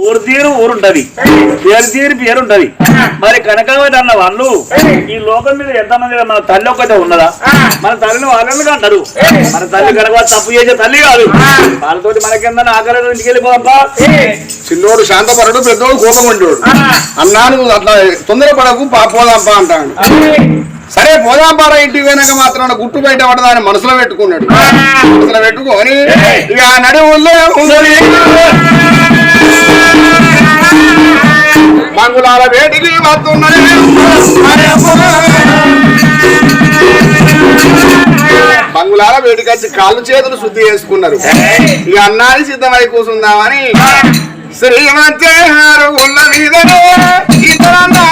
ఊరు తీరు ఊరుంటది, పేరు తీరు పేరుంటది. మరి కనకావతి అన్న వాళ్ళు ఈ లోకం మీద ఎంతమంది మన తల్లి ఒక్కటే ఉన్నదా? మన తల్లిని వాళ్ళని అంటారు. మన తల్లి కనకావతి తప్పు చేసే తల్లి కాదు. వాళ్ళతోటి మనకేందని ఆకలి ఇంటికి వెళ్ళిపోదాంపా. చిన్నోడు శాంతపడడు, పెద్దోడు కోపం ఉండేవాడు. అన్నాను అట్లా తొందరపడకు పోదాంపా అంటాడు. సరే పోదాంపారా ఇంటికి పోయినాక మాత్రం గుట్టు బయట పడదా అని మనసులో పెట్టుకున్నాడు. మనసులో పెట్టుకొని ఇక నడువుల్లో మంగుళాల వేటికి వస్తున్నాయి. మంగుళాల వేడికి వచ్చి కాళ్ళు చేతులు శుద్ధి చేసుకున్నారు. ఇక అన్నాన్ని సిద్ధమై కూర్చుందామని శ్రీమంతారు ఉన్న మీదనే ఇతరన్నా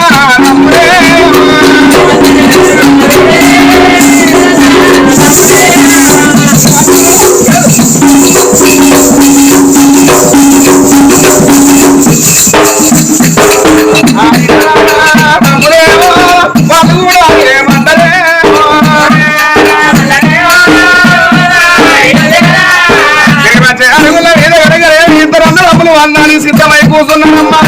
అన్నాని సిద్ధమై కూర్చున్నానమ్మా.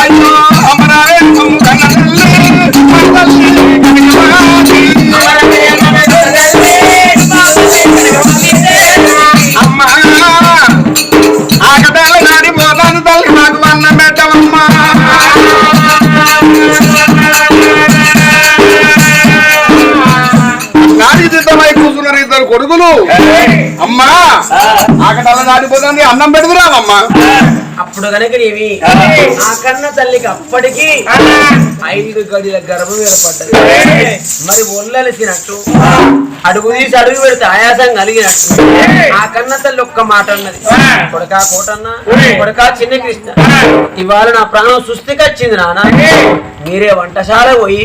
అయ్యో అమరావే అమ్మా ఆకటాల నాడిపోతాను తల్లి నాకు అన్నం పెట్టవమ్మా. నాడి సిద్ధమై కూర్చున్నారు ఇద్దరు కొడుకులు. అమ్మా ఆకటాల నాడిపోతుంది అన్నం పెడుతురావమ్మా. అప్పుడు కనుక నీవి ఆ కన్న తల్లికి అప్పటికి 5 గడిల గర్భం ఏర్పడ్డది. మరి ఒళ్ళలిసినట్టు అడుగు తీసి అడుగు పెడితే ఆయాసం కలిగినట్టు ఆ కన్న తల్లి ఒక్క మాట అన్నది, కొడకా కోటన్న, కొడకా చిన్న కృష్ణ, ఇవాళ నా ప్రాణం సుస్థికి వచ్చింది నాన్న. మీరే వంటశాల పోయి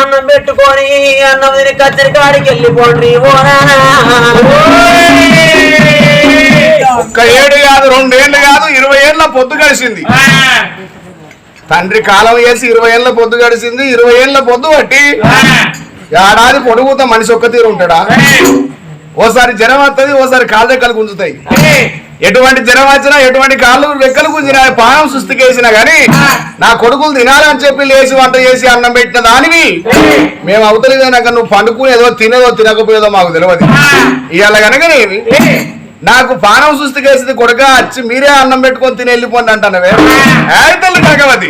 అన్నం పెట్టుకొని అన్నం తిని కచ్చరికాడికి వెళ్ళిపోండి. ఒక్క 7 కాదు 2 ఏళ్ళు కాదు 20 ఏళ్ళ పొద్దు గడిచింది. తండ్రి కాలం వేసి 20 ఏళ్ళ పొద్దు గడిచింది. 20 ఏళ్ళ పొద్దు బట్టి ఏడాది పొడుగుతా మనిషి ఒక్క తీరు ఉంటాడా? ఓసారి జ్వరం వస్తుంది, ఓసారి కాళ్ళు రెక్కలు గుంజుతాయి. ఎటువంటి జ్వరం వచ్చినా ఎటువంటి కాళ్ళు రెక్కలు గుంజినా పానం సుస్థికేసినా గాని నా కొడుకులు తినాలని చెప్పి లేచి వంట చేసి అన్నం పెట్టిన దానివి మేము అవతలిదాక నువ్వు పండుకుని ఏదో తినేదో తినకపోయేదో మాకు తెలియదు. ఇవాళ కనుకనేవి నాకు పానం సుస్థికేసింది కొడుక వచ్చి మీరే అన్నం పెట్టుకొని తిని వెళ్ళిపోండి అంటానవే. తల్లి కనకవతి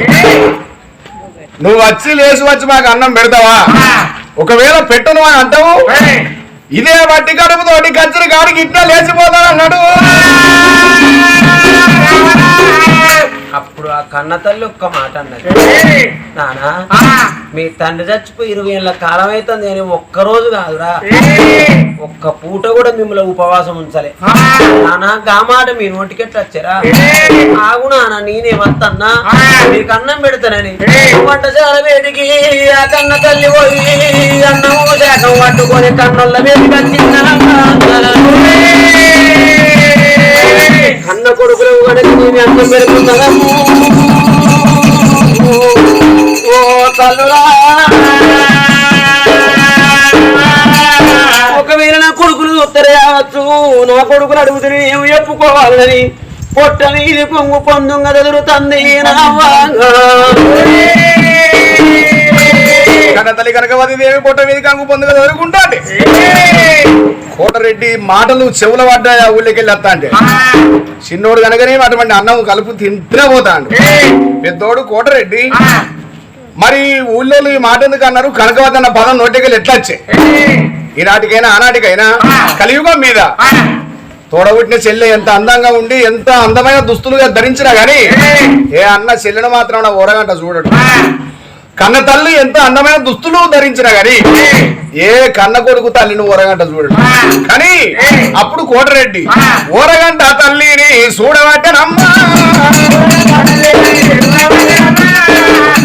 నువ్వు వచ్చి లేచి వచ్చి మాకు అన్నం పెడతావా? ఒకవేళ పెట్టను అని అంటావు, ఇదే బట్టి కడుపుతోటి కచ్చరి కాడికి ఇట్లా లేచిపోతాను అన్నాడు. అప్పుడు ఆ కన్న తల్లి ఒక్క మాట అన్నది, నానా మీ తండ్రి చచ్చిపోయి 20 ఏళ్ళ కాలం అవుతుంది అని ఒక్కరోజు కాదురా ఒక్క పూట కూడా మిమ్మల్ని ఉపవాసం ఉంచలే నానా. గా మాట మీ నోటికెట్లా వచ్చారా? ఆగు నాన్న నేనే వస్తన్నా మీకు అన్నం పెడతానని వంటశాల వేడికి ఆ కన్న తల్లి పోయి అన్నము శాఖం పట్టుకొని కన్నుల వేడికి వచ్చిందా. కన్న కొడుకులు కనుక నేను అన్నం పెడుతున్నా ఓ తల్లురా. ఒకవేళ నా కొడుకులు ఉత్తరే కావచ్చు, నా కొడుకులు అడుగుతుని ఏమి చెప్పుకోవాలని పొట్ట నీది పొంగు పొందుంగ ఎదురుతుంది. కన్నతల్లి కనకవతి దేవి పొట్ట మీద కంగు పొందుగా ఎదుర్కొంటా. కోటరెడ్డి మాటలు చెవుల పడ్డాయి. ఆ ఊళ్ళోకెళ్ళి వస్తా అంటే చిన్నోడు కనుకనే అటువంటి అన్నం కలుపు తింటే పోతాడు. పెద్దోడు కోటరెడ్డి. మరి ఊళ్ళో ఈ మాట ఎందుకు అన్నారు? కనకవతి అన్న పదం నోటికెళ్ళి ఎట్లా వచ్చాయి? ఈనాటికైనా ఆనాటికైనా కలియుగం మీద తోడబుట్టిన చెల్లె ఎంత అందంగా ఉండి ఎంత అందమైన దుస్తులుగా ధరించినా గాని ఏ అన్న చెల్లెను మాత్రం ఓరగంట చూడడు. కన్న తల్లి ఎంత అందమైన దుస్తులు ధరించినా గాని ఏ కన్న కొడుకు తల్లిని ఓరగంట చూడడు. కానీ అప్పుడు కోటరెడ్డి ఓరగంట తల్లిని చూడబట్టనమ్మా,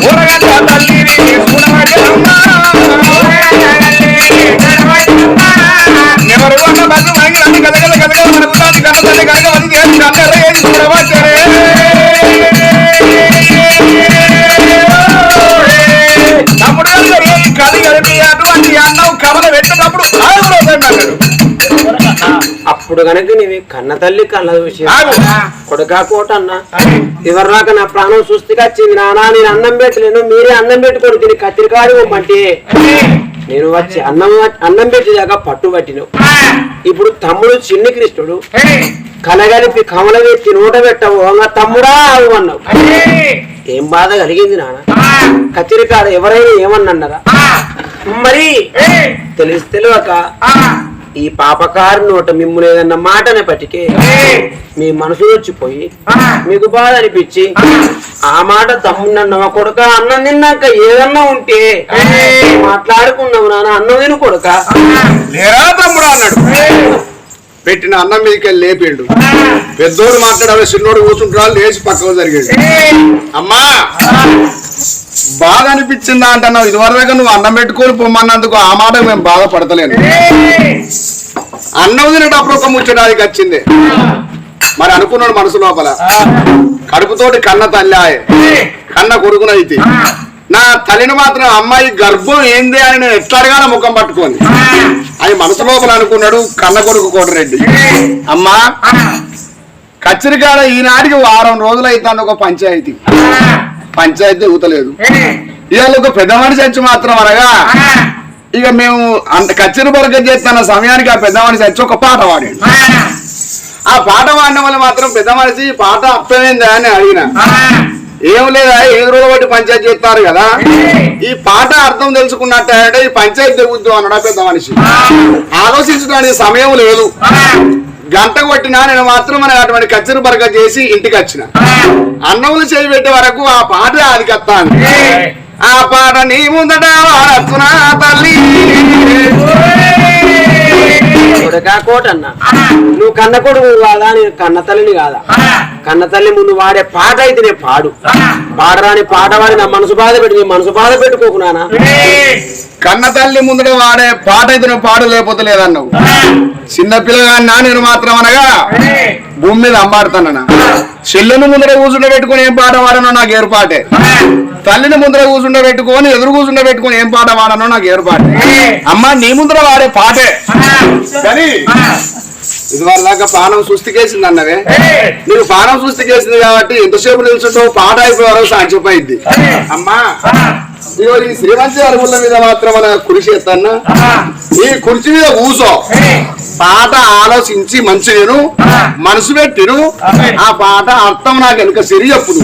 ఓరగంట తల్లిని చూడబట్టనమ్మా. ఎవరు అన్న బస్సు వాగి అన్ని కదగల కదగల మనకుతాది కన్న తల్లి కనుక అది చేసి అందరూ ఏది చూడబట్టారే. తమ్ముడు కలి కలిపి అటువంటి అన్నం కమల పెట్టినప్పుడు ఆగులోదండి అన్నాడు. అప్పుడు గనక నీవి కన్న తల్లి కళ్ళ చూసి కొడుకా కోట అన్న ఎవరిదాకా నా ప్రాణం సుస్థిగా వచ్చింది నానా నేను అన్నం పెట్టలేను మీరే అన్నం పెట్టుకొని తిని కత్తిరికాడి ఇవ్వమంటే నేను వచ్చి అన్నం పెట్టేదాకా పట్టు పట్టినావు. ఇప్పుడు తమ్ముడు చిన్ని కృష్ణుడు కలగలిపి కమల పెట్టి నోట పెట్టవు తమ్ముడా అన్నావు. ఏం బాధ కలిగింది నాన్న? కత్తిరికాడ ఎవరైనా ఏమన్నారా? మరి తెలియక ఈ పాపకారు నోట మిమ్మల్ని ఏదన్నా మాటనే పట్టికే మీ మనసు వచ్చిపోయి మీకు బాధ అనిపించి ఆ మాట తమ్ముడన్నవా కొడుక అన్నం తిన్నాక ఏదన్నా ఉంటే మాట్లాడుకున్నావు నాన్న అన్నం తిను కొడుక లేరా తమ్ముడు అన్నాడు. పెట్టిన అన్నం మీదకి వెళ్ళి లేపిండు. పెద్దోడు మాట్లాడాలి చిన్నోడు కూర్చుంటాడు లేచి పక్కకు జరిగాడు. అమ్మా బాధ అనిపించిందా అంటున్నావు. ఇదివరకు నువ్వు అన్నం పెట్టుకొని పొమ్మన్నందుకు ఆ మాట మేము బాధపడతలేను. అన్నం తినేటప్పుడు ఒక ముచ్చడానికి వచ్చింది. మరి అనుకున్నాడు మనసు లోపల కడుపుతోటి కన్న తల్లి ఆయే కన్న కొడుకునైతే నా తల్లిని మాత్రం అమ్మాయి గర్భం ఏంది అని నేను ఎట్లా అడగాల ముఖం పట్టుకొని అని మనసు లోపల అనుకున్నాడు కన్న కొడుకు కోటరెడ్డి. అమ్మా కచ్చరికాడ ఈనాటికి వారం రోజులు అవుతాను ఒక పంచాయతీ ఊతలేదు. ఇవాళ ఒక పెద్ద మనిషి వచ్చి మాత్రం అనగా ఇక మేము అంత కచ్చరి బరక చేస్తున్న సమయానికి ఆ పెద్ద మనిషి వచ్చి ఒక పాట పాడాడు. ఆ పాట పాడిన వల్ల మాత్రం పెద్ద మనిషి పాట అర్థమైందా అని అడిగిన. ఏం లేదా 7 రోజుల బట్టి పంచాయతీ చేస్తారు కదా ఈ పాట అర్థం తెలుసుకున్నట్టే ఈ పంచాయతీ తెగుద్దు అన్నాడు పెద్ద మనిషి. ఆలోచించడానికి సమయం లేదు. గంట కొట్టినా నేను మాత్రం మన అటువంటి కచ్చరి బరక చేసి ఇంటికి వచ్చిన. అన్నములు చేయి పెట్టే వరకు ఆ పాట అది కత్తాను. ఆ పాట నీ ముందట వాడచ్చునా తల్లి కొడుకా కోటన్న నువ్వు కన్న కొడుకు కాదా నేను కన్న తల్లిని కాదా? కన్న తల్లి ముందు వాడే పాట అయితే నేను పాడరాని పాట వాడి నా మనసు బాధ పెట్టి నీ మనసు బాధ పెట్టుకోకు నానా. కన్న తల్లి ముందట వాడే పాట అయితే నువ్వు పాడు లేకపోతే లేదన్నావు. చిన్నపిల్లగా నేను మాత్రం అనగా భూమి మీద అమ్మాడుతానన్నా. చెల్లెని ముందర కూర్చుండ పెట్టుకుని ఏం పాట వాడనో నాకు ఏర్పాటే. తల్లిని ముందర కూర్చుండ పెట్టుకొని ఎదురు కూర్చుండ పెట్టుకుని ఏం పాట వాడనో నాకు ఏర్పాటే. అమ్మ నీ ముందర వాడే పాటే కానీ ఇది వాళ్ళ దాకా పానం సుస్థికేసింది అన్నవే. నీకు పానం సుస్థికేసింది కాబట్టి ఎంతసేపు నిల్చుంటావు పాట అయిపోయే వరకు సాధ్యమైంది. అమ్మా ఈ శ్రీమంతి అరుగుల మీద మాత్రం మన కృషి చేస్తాను. ఈ కుర్చీ మీద కూసో పాట ఆలోచించి మంచి నేను మనసు పెట్టిను ఆ పాట అర్థం నాకు వెనుక సిరి చెప్పుడు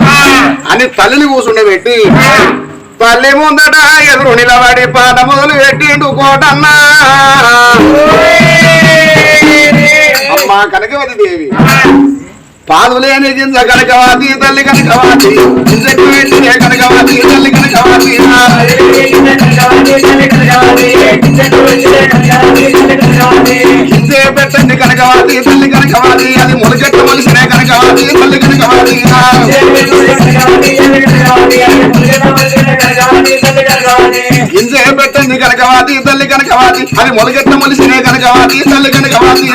అని తల్లిని కూర్చుండే పెట్టి తల్లి ముందట ఎదురు నిలబడి పాట మొదలు పెట్టిండు కోటన్నా. అమ్మా కనకవతి దేవి పాదులేని గింజ కనకవాతి తల్లి కనకవాతి గింజకు వెళ్ళినే కనకవాతి తల్లి కనకవాతి గింజే పెట్టండి కనకవాతి తల్లి కనకవాతి అది మొలకెట్ట మొలిసినే కనకవాతి తల్లి కనకవాతి గింజే పెట్టండి కనకవాతి తల్లి కనకవాతి అది మొలకెట్ట మొలిసినే కనకవాతి తల్లి కనకవాతి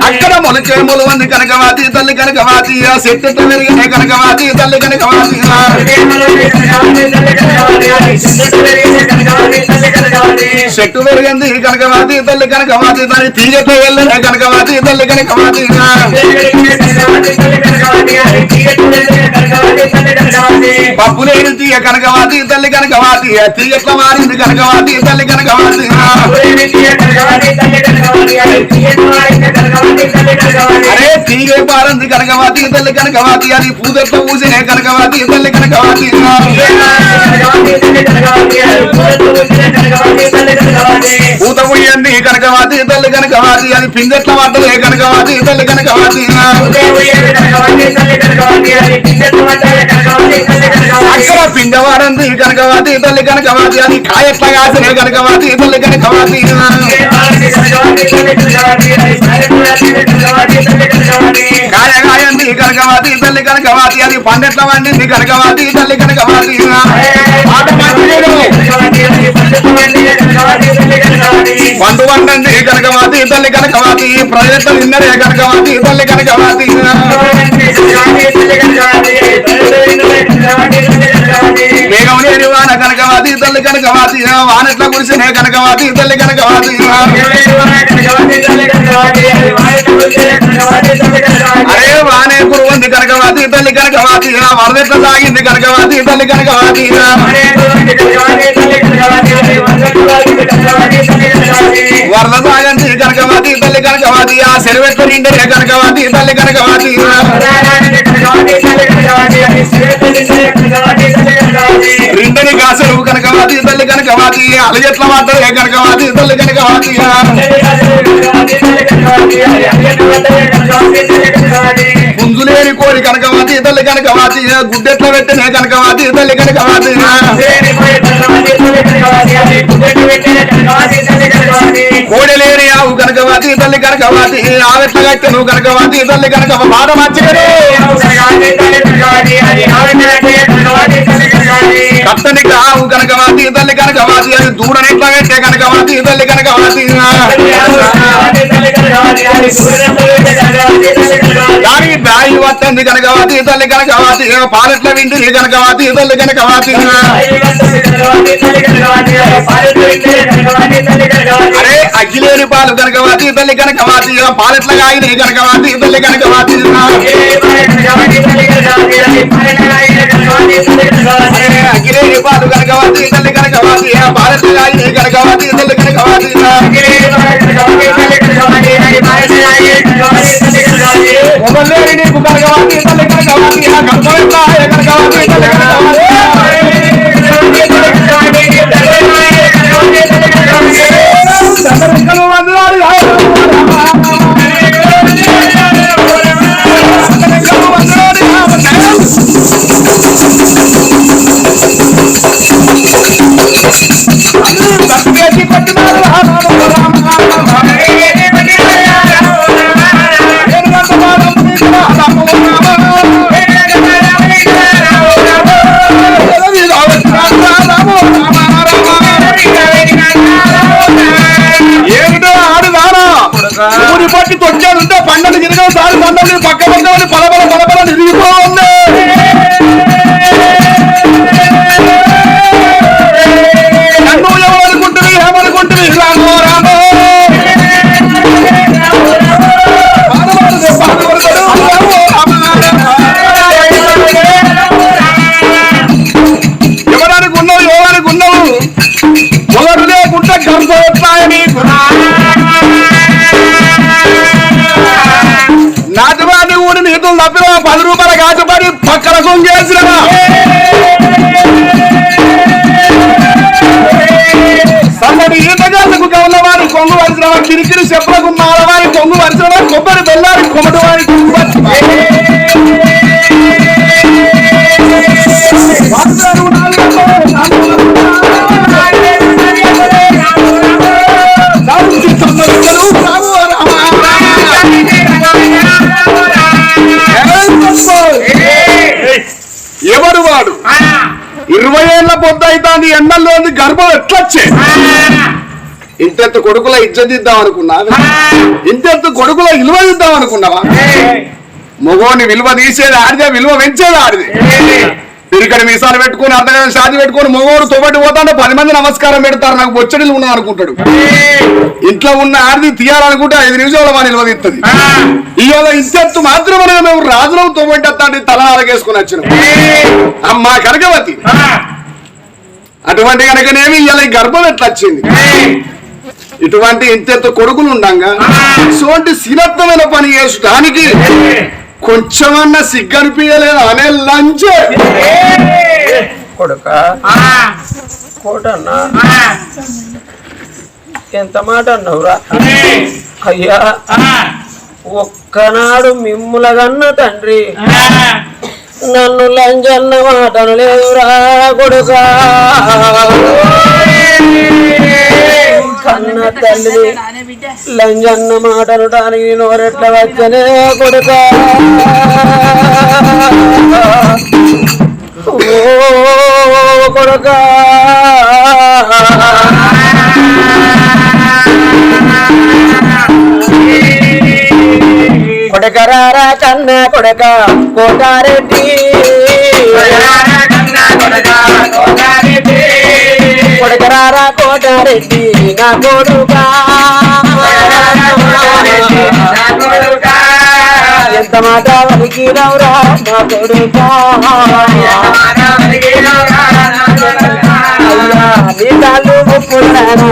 అక్కడ మొలకే మొలవంది కనకవాతి తల్లి కనకవాతి ఆ చెట్టు పెరిగిన కనకవాతి తల్లి కనకవాతి చెట్టు పెరిగింది కనకవాతి తల్లి కనకవాతి దాని తీగతో వెళ్ళిన కనకవాతి తల్లి కనకవాతి పప్పు లేని తీగ కనకవాతి తల్లి కనకవాతి తీగట్ల మారింది కనకవాతి తల్లి కనకవాతి అరే తీగే పారంది కనకవాతి తల్లి కనకవాతి అది పూదెట్ల పూసినే కనకవాతి తల్లి కనకవాతి పూత పుయ్యండి కనకవాతి తల్లి కనకవాతి అది పిందెట్ల పడ్డదే కనకవాతి తల్లి కనకవాతి అక్కడ పిండవారంది కనకవాతి తల్లి కనకవాతి అది కాయట్ల కాసినే కనకవాతి తల్లి కనకవాతి కాయగాయంది కనకవాతి తల్లి కనకవాతి అది పండెట్ల వండింది కనకవాతి తల్లి కనకవాతి పండు వండండి కనకవాతి తల్లి కనకవాతి ప్రజెంట్ నిన్నరే కనకవాతి తల్లి కనకవాతి మేఘం లేని వాన కనకవాతి తల్లి కనకవాతి వానెట్ల కురిసినే కనకవాతి తల్లి కనకవాతి అరే వానే కురువంది కనకవాతి తల్లి కనకవాతి వరదెట్ల సాగింది కనకవాతి తల్లి కనకవాతి వరద సాగంది కనకవాతి తల్లి కనకవాతి ఆ సెలవెట్ల నిండే కనకవాతి తల్లి కనకవాతి రెండని కాసలు కనకవాతి తల్లి కనకవాతి అలజెట్ల మాటలే కనకవాతి తల్లి కనకవాతి పుంజులేని కోరి కనకవాతి తల్లి కనకవాతి గుడ్డెట్ల పెట్టినే కనకవాతి తల్లి కనకవాతి కోడలేని ఆవు కనకవాతి తల్లి కనకవాతి ఆవెట్ల కట్టెను కనకవాతి తల్లి కనకవ మాట మంచిదే కట్టని ఆవు కనకవాతి తల్లి కనకవాతి అది దూడనెట్ల పెట్టే కనకవాతి తల్లి కనకవాతి దానికి బాయి వస్తుంది కనకవాతి తల్లి కనకవాతి పాలెట్ల వింటిని కనకవాతి తల్లి కనకవాతి అరే అగ్గిలేని పాలు కనకవాతి తల్లి కనకవాతి పాలెట్ల కాగిన కనకవాతి తల్లి కనకవాతి అగ్గిలేని పాలు కనకవాతి తల్లి కనకవాతి పాలెట్ల కాగిన కనకవాతి తల్లి కనకవాతి మొదలేని నీకు కనకవాతి తల్లి కనకవాతి కనకవాతి తల్లి ఊరి పట్టి తొచ్చాడుంటే పండలు తిరిగిన సారి పండలు పక్క పక్కని పలబల పలబల నిరిగిపోతుంది నన్ను ఎవరనుకుంటుంది ఏమనుకుంటుంది రామో రామో ఎవరనుకున్నావు ఎవరనుకున్నావు ఎవరు లేకుండా గర్భవత్నాయని నాటువాడిని ఊరి నీతులు తప్పిన 10 రూపాయల కాచుపడి పక్కన కొంగేసిన సంగతి ఈతగాళ్ళకు గౌలవారి కొంగు వరిసిన వారి కిరికిరి చెప్పులకు మాలవారి కొంగు వరిసిన వారి కొబ్బరి బెల్లారి కొమ్మటి వారి ఎవడు వాడు 20 ఏళ్ల పొద్దు అవుతుంది ఎండల్లో గర్భం ఎట్లొచ్చే ఇంతెంత కొడుకుల ఇజ్జదిద్దాం అనుకున్నావా ఇంతెంత కొడుకుల విలువ ఇద్దాం అనుకున్నావా మగోని విలువ తీసేది ఆడిదే విలువ పెంచేది ఆడిది తిరిగడి మీసాలు పెట్టుకుని అర్ధగంట షాది పెట్టుకుని మగోడు తోబట్టి పోతాంటే 10 మంది నమస్కారం పెడతారు నాకు బొచ్చడిలు ఉన్నా అనుకుంటాడు ఇంట్లో ఉన్న ఆడిది తీయాలనుకుంటే 5 నిమిషాల మా నిలవదీస్తుంది ఇవాళ ఇజ్జత్తు మాత్రమే మేము రాజులో తోబట్టి తలనాలకేసుకుని వచ్చినాం అమ్మా కనకవతి అటువంటి కనుకనేమి ఇలా గర్భం ఎట్లా వచ్చింది ఇటువంటి ఇంతెంత కొడుకులు ఉండంగా ఇటువంటి శీలత్వమైన పని చేసుకోవడానికి కొంచెమన్నా సిగ్గనిపించలేదు అనే లంచ్ కొడుక కోటన్నా ఎంత మాట అన్నావురా అయ్యా ఒక్కనాడు మిమ్ములగన్న తండ్రి నన్ను లంజన్న మాటను లేదురా కొడుక కన్న తల్లి లంజన్న మాటను దానికి నోరెట్ల వచ్చనే కొడుక ఓ కొడుక కొడకరారా కన్న కొడక కోటారెడ్డి రెడ్డి నా కొడుకా ఎంత మాట వలికినవురా నా కొడుకా అయ్యా నీ కాళ్ళు ముప్పున్నానా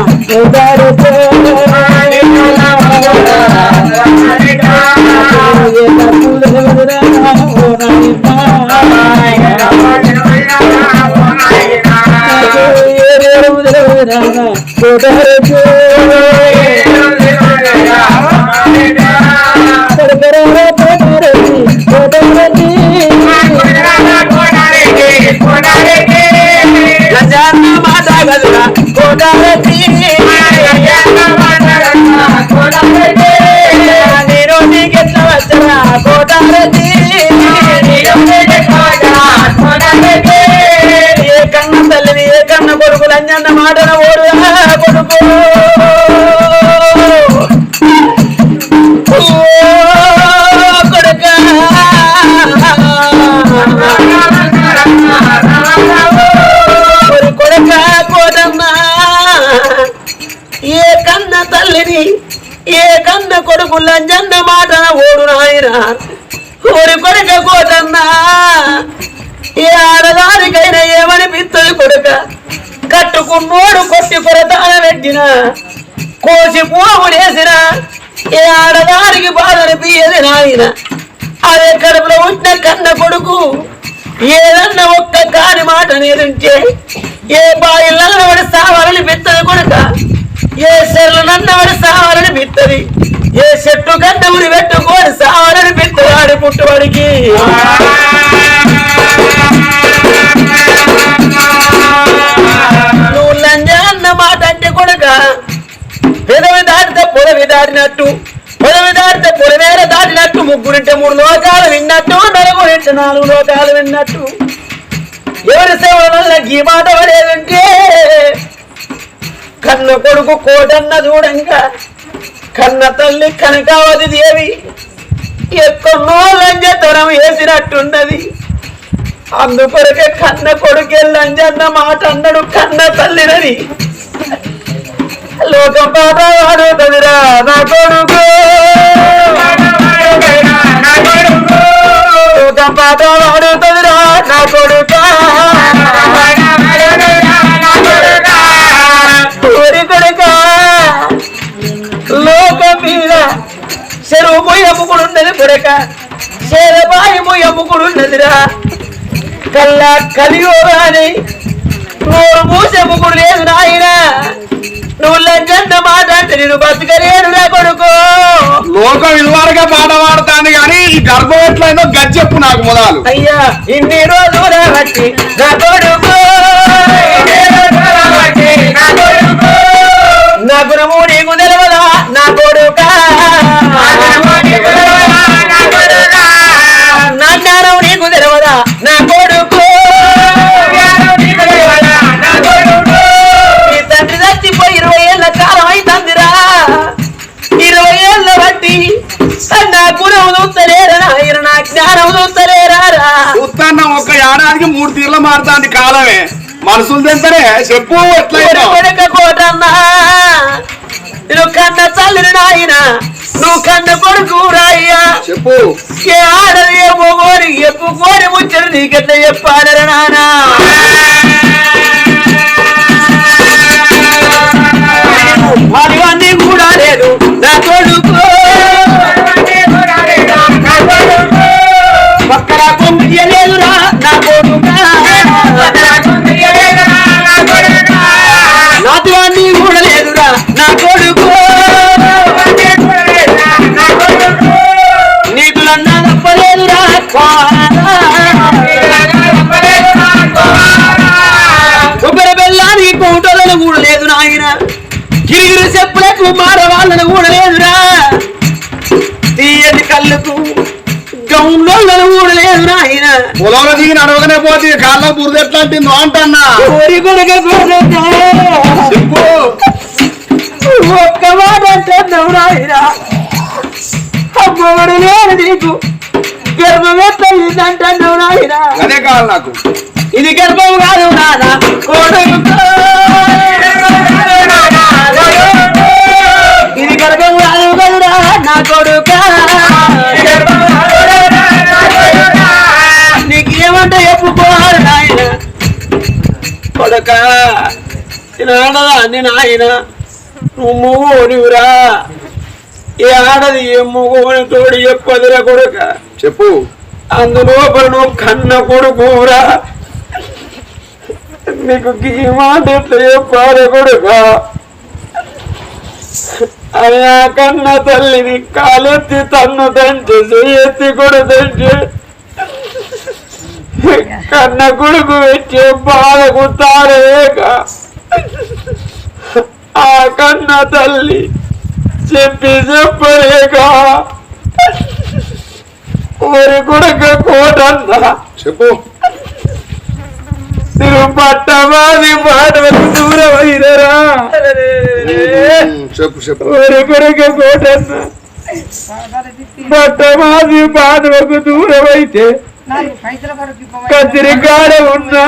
లంజన్న మాటన ఓడు కొడుకు కొడుక కొడుక కోటమ్మ ఏ కన్న తల్లిని ఏ కన్న కొడుకు లంజన్న మాటన ఓడు నాయన ఓరి కొడుక కోటమ్మ ఏ ఆడదానికైనా ఏమనిపిస్తుంది కొడుక కట్టుకున్నోడు కొట్టి కొరతాన పెట్టిన కోసి పోగులేసిన ఏ ఆడదానికి బాధనిపియది నాయన అదే కడుపులో ఉంచిన కన్న కొడుకు ఏదన్నా ఒక్క కాని మాట నేరుంటే ఏ బాయిలన్న వాడి సావాలని పిత్తది కొడుక ఏ చెర్లనన్న వాడి సావాలని పిత్తది ఏ చెట్టు కన్న ఉరి పెట్టుకోని సావాలని పిత్తది వాడి పుట్టువాడికి నువ్వు లంజ అన్న మాట అంటే కొడుక పెదవి దాటితే పొలవి దాటినట్టు పొలవి దాటితే పొలవేర దాటినట్టు ముగ్గురింటే 3 లోకాలు విన్నట్టు నలుగురింటే 4 లోకాలు విన్నట్టు ఎవరి సేవల ఈ మాట పడేదంటే కన్న కొడుకు కోటన్న చూడంగా కన్న తల్లి కనకావతి దేవి ఎక్కడో లంజతనం వేసినట్టున్నది అందుకొరకే కన్న కొడుకే లంజన్న మాట అన్నడు కన్న తల్లినని లోకం పాట వాడుతుందిరా నా కొడుకు లోకం పాట వాడుతుందిరా నా కొడుక ఊరి కొడుక లోకం మీద చెరువు పోయి అమ్ముకుడున్నది కొడుక చెరబాయి పోయి అమ్ముకుడున్నదిరా కల్లా కలియోగాని నోరు మూసెమ్ముకుడు లేదు నాయన నువ్వు లంజన్న మాట అంటే నేను బతకలేనురా కొడుకు లోకం ఇదివరగా పాట పాడతాను కానీ ఈ గర్భం ఎట్లయిందో గది చెప్పు నాకు మొదలు అయ్యా ఇన్ని రోజుల బట్టి నా కొడుకు నా గుణము నీకు తెలవదా నా కొడుక నా జ్ఞానం నీకు తెలవదా నా కొడుకు నీ తండ్రి చచ్చిపోయి 20 ఏళ్ళ కాలం అయితందిరా 20 ఏళ్ళ బట్టి నా గుణం చూస్తలేరా ఆయన నా జ్ఞానం చూస్తలేరా చూస్తాన్న ఒక ఏడాదికి 3 తీర్ల మారుతాంది కాలమే మనసులు తెంతరే చెప్పు ఎట్లా కొడుక కోటన్నా నువ్వు కన్న తల్లిని నాయన నువ్వు కన్న కొడుకు రాయ్యా చెప్పు ఏ ఆడది ఏ మొగోని ఎప్పుకోని ముచ్చరు నీకెట్లా చెప్పాలరా నానా అన్నీ కూడా లేదు నా కొడుకు పక్కన కొంగియలేదురా నా కొడుక నాతో అన్నీ కూడా లేదురా నా కొడుకు నీతులన్నా తప్పలేదురా కొబ్బరి బెల్లానికి కోటలను కూడా లేదు నాయన గిరిగిరి చెప్పులకు మారవాళ్ళను కూడా లేదురా తీయని కళ్ళకు గౌన్లను కూడా లేదు నాయన పొలంలో దిగి నడవగానే పోతే కాళ్ళ బురద ఎట్లా అంటుందో అంటన్నా చెప్పు ఒక్క మాట అంటున్నావు నాయన అమ్మఒడు లేరు నీకు గర్భం ఎట్లయిందంటున్నావు నాయన అదే కాదు నాకు ఇది గర్భం కాదు నాన్న కొడుకు కొడక ఆడదాన్ని నాయన నువ్వు మూగోనివురా ఏ ఆడది ఏ మూగోని తోడు చెప్పదురా కొడుక చెప్పు అందులోపల నువ్వు కన్న కొడుకురా నీకు ఈ మాట ఎట్లా చెప్పాలి కొడుక అని ఆ కన్న తల్లిని కాలెత్తి తన్ను తంటే చెయ్యెత్తి కొడుతంటే కన్న కొడుకు వచ్చే బాధకు తారలేక ఆ కన్న తల్లి చెప్పలేక ఊరి కొడుక కోటన్న చెప్పు నువ్వు పట్టమాది మాటలకు దూరం అయినరా చెప్పు చెప్పు ఊరి కొడుక కోటన్న పట్టమాది మాటలకు దూరం అయితే కత్తిరికాడ ఉన్నా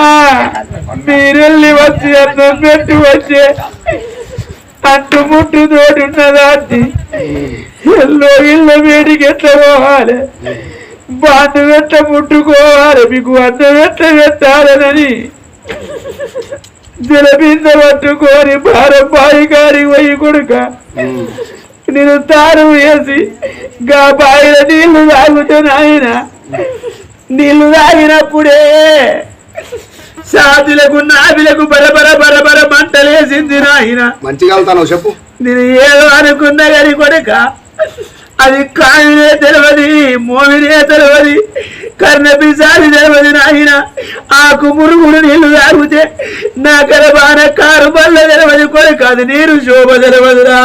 మీరెళ్ళి వచ్చి అన్నం పెట్టి వచ్చే అంటు ముట్టు తోటి ఉన్నదాన్ని ఇల్లు వేడికి ఎట్లా పోవాలి బాండు ఎట్లా ముట్టుకోవాలి మీకు అన్నం ఎట్లా పెట్టాలని దిలబింద పట్టుకొని భారం బాయి గారి పోయి కొడుక నేను తారు వేసి గా బాయిల నీళ్లు తాగుతాను ఆయన నీళ్లు తాగినప్పుడే సాధులకు నాభిలకు బరబర బరబర మంటలేసింది నాయన మంచిగా వెళ్తాను చెప్పు నేను ఏదో అనుకున్నా కానీ కొడుక అది కావినే తెలియదు మోవినే తెలియదు కర్ణపిసారి తెలియదు నాయన ఆకు మురుగుడు నీళ్లు తాగితే నా కరబాన కారు బల్ల తెలియదు కొడుక అది నీరు శోభ తెలియదురా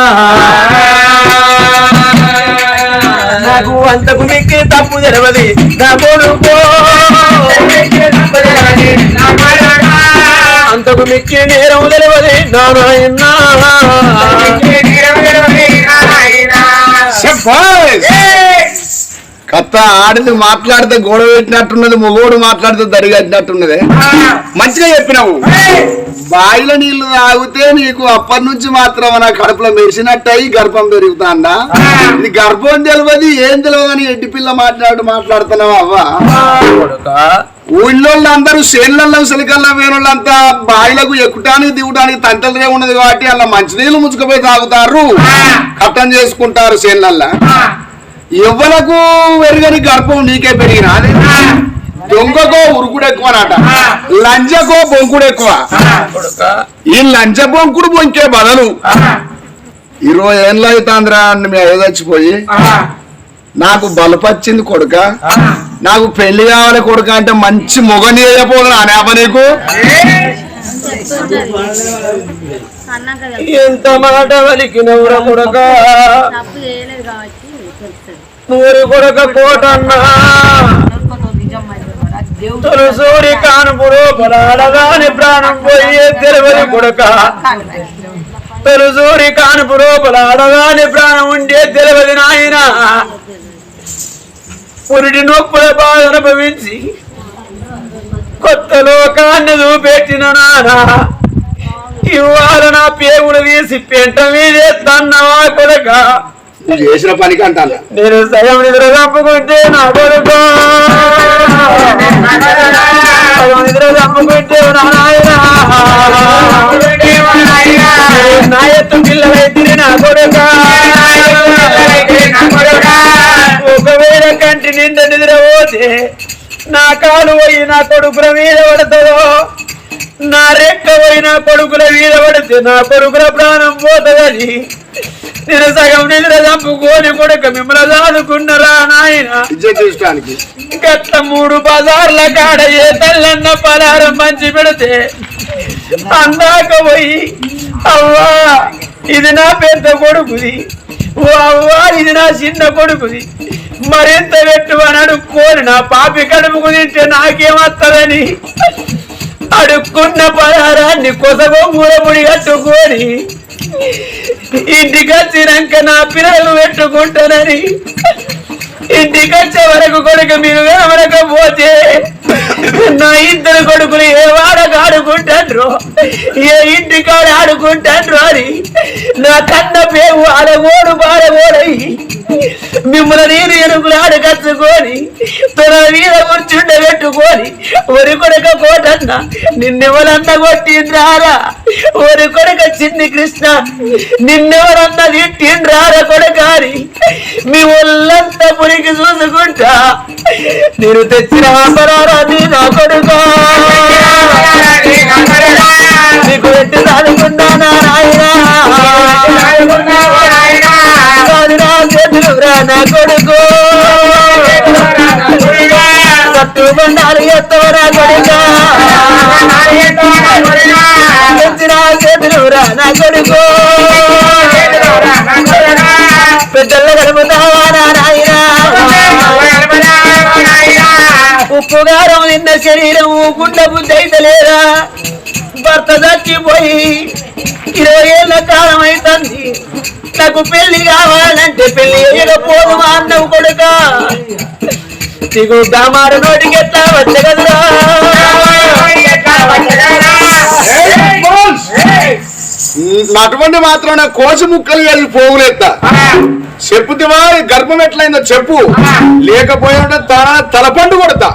నాకు అంతకు మిక్కి తప్పు తెలియదు నా కొడుకో అంతకు మిక్కి నేరం తెలియదు నా నాయనా కథ ఆడింది మాట్లాడితే గొడవ పెట్టినట్టున్నది మొగోడు మాట్లాడితే దరిగట్టినట్టున్నది మంచిగా చెప్పినావు బాయిల నీళ్లు తాగితే నీకు అప్పటి నుంచి మాత్రం నా కడుపులో మెరిసినట్టయి గర్భం పెరుగుతాండా ఇది గర్భం తెలియదు ఏం తెలియదు అని ఎడ్డి పిల్ల మాట్లాడుతున్నావు అవ్వ ఊళ్ళో అందరూ చేనులలో సిలికల్లో వేణుళ్ళంతా బాయిలకు ఎక్కుటానికి దిగటానికి తంటలనే ఉన్నది కాబట్టి అలా మంచినీళ్ళు ముంచుకుపోయి తాగుతారు కట్టం చేసుకుంటారు చేనులల్లా ఎవ్వలకు వెరుగని గర్భం నీకే పెరిగిన దొంగకో ఉరుకుడు ఎక్కువ అన్నట లంజకో బొంకుడు ఎక్కువ ఈ లంజ బొంకుడు బొంకే బదులు 20 ఏళ్ళు అవుతాంద్రా అని మేము చచ్చిపోయి నాకు బలపచ్చింది కొడుక నాకు పెళ్లి కావాలి కొడుక అంటే మంచి మొగని అయిపోతున్నా అనేప నీకు ఎంత మాట వలికినవురా కొడుక నూరి కొడుక కోటన్నా తొలసూరి కానుపురు బలాడగాని ప్రాణం పోయే తెలివది కొడుక తొలసూరి కానుపురు బలాడగాని ప్రాణం ఉండే తెలివది నాయన పురిటి నొప్పుల బాధ అనుభవించి కొత్త లోకాన్ని చూపెట్టిన నానా ఇవాళ నా పేగులు తీసి పెంట మీదే తన్నవా కొడుక నువ్వు చేసిన పనికి అంటాను నేను సగం నిద్ర తప్పుకుంటే నా కొడుకు సగం నిద్ర తప్పుకుంటే నా ఎత్తు పిల్లలైతే నా కొడుక ఒకవేళ కంటి నిండా నిద్ర పోతే నా కాలు పోయి నా కొడుకుల మీద పడుతుందో నా రెక్క పోయి నా కొడుకుల మీద పడితే నా కొడుకుల ప్రాణం పోతుందని నేను సగం నిద్ర చంపుకొని కొడుక మిమ్మల్ని చదువుకున్నారా నాయన గట్ల 3 బజార్ల కాడ ఏ తల్లన్న పలారం మంచి పెడితే అందాక పోయి అవ్వా ఇది నా పెద్ద కొడుకుది ఓ అవ్వా ఇది నా చిన్న కొడుకుది మరింత పెట్టు అని అడుక్కోని నా పాపి కడుపుకు తింటే నాకేమత్తదని అడుక్కున్న పలారాన్ని కొసగొంగుల ముడి కట్టుకొని ఇంటికి వచ్చినాక నా పిల్లలు పెట్టుకుంటానని ఇంటికి వచ్చే వరకు కొడుకు మీరు వెనకపోతే నా 2 కొడుకులు ఏ వాడకు ఆడుకుంటారు ఏ ఇంటికాడ ఆడుకుంటాను అని నా కన్న పేరు అడగోడు బాడగోడయి మిమ్మల్ని నేను ఎనుగులు ఆడగచ్చుకొని తన మీద కూర్చుండబెట్టుకొని ఒరి కొడుక కోటన్న నిన్నెవరన్న కొట్టిండ్రారా ఒరి కొడుక చిన్ని కృష్ణ నిన్నెవరన్న తిట్టిండ్రారా కొడకారి మీ ఒళ్ళంతా పురికి చూసుకుంటా నేను తెచ్చిన ఆపరారా నీ నా కొడుకా నీకు ఎట్టి రానుకున్నానా నాయనా నా కొడుకు సత్తు బండాలు ఎత్తవరా కొడుకా తెచ్చిన చేతులు రా నా కొడుకు పెద్దలు కలుపుతావా నాయనా ఉప్పుగారం నిన్న శరీరం గుండె బుద్ధి అయితే లేదా భర్త చచ్చిపోయి 20 ఏళ్ళ కాలం అవుతుంది నాకు పెళ్లి కావాలంటే పెళ్లి చేయకపోదు మా అన్నవు కొడుక నీకు గామారు నోటికి ఎట్లా వచ్చగలరా అటువంటి మాత్రం కోసి ముక్కలు వెళ్ళి పోగులేస్తా చెప్పుతివా గర్భం ఎట్లయిందో చెప్పు లేకపోయినా తలపండు కొడతా